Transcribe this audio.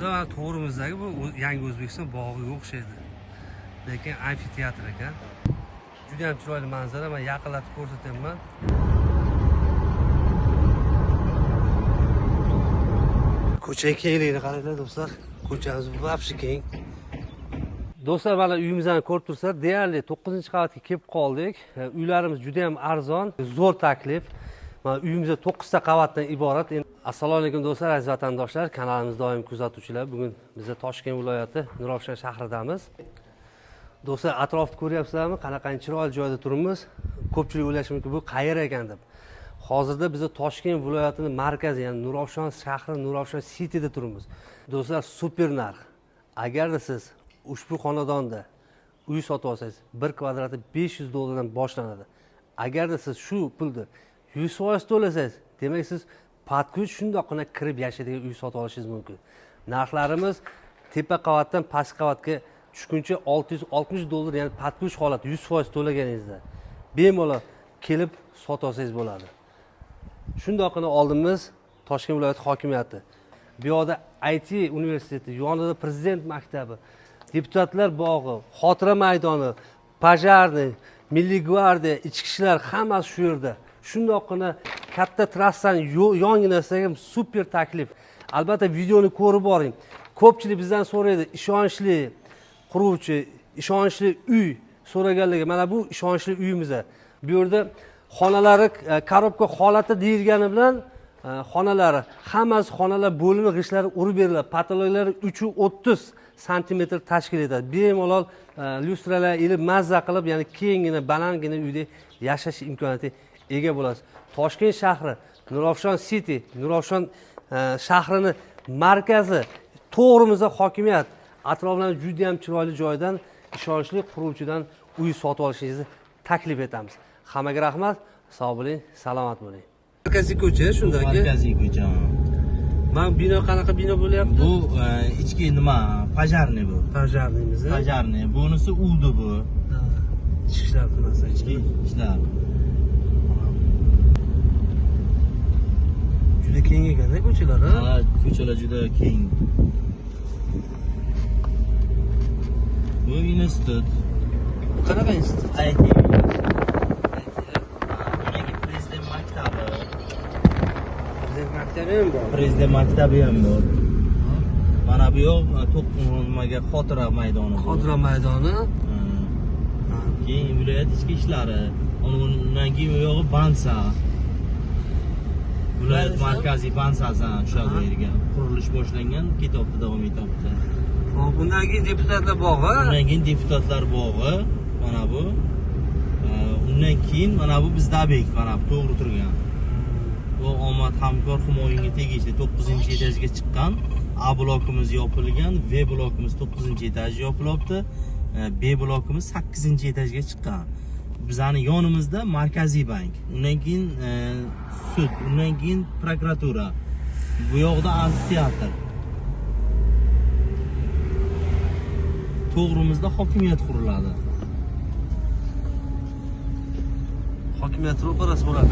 To'g'rimizdagi bu yangi O'zbekiston bog'iga o'xshaydi. Lekin amfiteatr ekan. Juda ham chiroyli manzara. Men yaqinlatib ko'rsataman. Ko'cha kengligini qaranglar do'stlar. Ko'chamiz vobshe keng. Do'stlar, mana uyimizni ko'rib turibsizlar, deyarli 9-qavatga kelib qoldik. Uylarimiz juda ham arzon, zo'r taklif. Mana uyimiz 9 ta qavatdan iborat. Assalomu alaykum do'stlar, aziz vatandoshlar, kanalimiz doim kuzatuvchilar. Bugun biz Toshkent viloyati Nurafshon shahridamiz. Do'stlar, atrofni ko'ryapsizlarmi? Qanaqangi chiroyli joyda turibmiz. Ko'pchilik o'ylashi mumkin, bu qayerda ekan deb. Hozirda biz Toshkent viloyatining markazi, ya'ni Nurafshon shahri, Nurafshon Cityda turibmiz. Do'stlar, super narx. Agarda siz ushbu xonadonda uy sotib olsangiz, 1 kvadrati $500 dan boshlanadi. Agarda siz shu pulni 100% to'lasangiz, demak siz patkuch shundoqqina kirib yashaydigan uy sotib olishingiz mumkin. Narxlarimiz tepa qavatdan past qavatga tushguncha $660, ya'ni patkuch holat 100% to'laganingizda bemalol kelib sotib olsangiz bo'ladi. Shundoqqina oldimiz Toshkent viloyati hokimiyati. Bu yerda IT universiteti, yonida prezident maktabi, deputatlar bog'i, xotira maydoni, pojarniy, milliy gvardiya, ichki ishlar hammasi shu yerda. Shundoqqina katta trassaning yonginasidagi super taklif. Albatta videoni ko'rib boring. Ko'pchilik bizdan so'raydi, ishonchli quruvchi, ishonchli uy so'raganligi. Mana bu ishonchli uyimiz. Bu yerda xonalari korobka holati deyilgani bilan xonalari, hammasi xonalar bo'limi g'ishlari urib beriladi. Patologlari 330 sm tashkil etadi. Bemalol lyustralar ilib mazza qilib, ya'ni kengina, balandgina uyda yashash imkoniyati ega bo'lasiz. Toshkent shahri, Nurafshon City, Nurafshon shahrining markazi, to'g'rimizda hokimiyat. Atroflarni juda ham chiroyli joydan, ishonchli quruvchidan uy sotib olishingizni taklif etamiz. Hammaga rahmat, sog' bo'ling, salomat bo'ling. Markaziy ko'cha shundaki. Markaziy ko'cha. Mana bino qanaqa bino bo'lyapti? Bu ichki nima? Pojarniy bu. Pojarniymiz. Pojarniy. Bunisi uvdi bu. Ichki ishlar xonasi, Ichki ishlar. Juda keng ekan-da ko'chalar, ha? Ko'chalar juda keng. Bu institut. Qanaqa institut? IT. Prezident maktabi. Prezident maktabi ham bor. Prezident maktabi ham bor. Mana bu yoq nimaga xotira maydoni. Xotira maydoni. Keyin viloyat ichki ishlari. Undan keyin bu yog'i bansa. Viloyat markaziy bansasi o'sha yerga qurilish boshlangan, ketyapti, davom etyapti. Hop, bundan keyin deputatlar bog'i. Undan keyin deputatlar bog'i, mana bu. Undan keyin mana bu bizda obyekt, mana bu to'g'ri turgan. Bu Omad hamkor himoyinga tegishli 9-etajga chiqqan. A blokimiz yopilgan, V blokimiz 9-etaj yopilyapti. B blokimiz 8-etajga chiqqan. Bizning yonimizda Markaziy bank, undan keyin sud, undan keyin prokuratura. Bu yoqda amfiteatr. To'g'rimizda hokimiyat quriladi. Hokimiyat ro'parasi bo'ladi.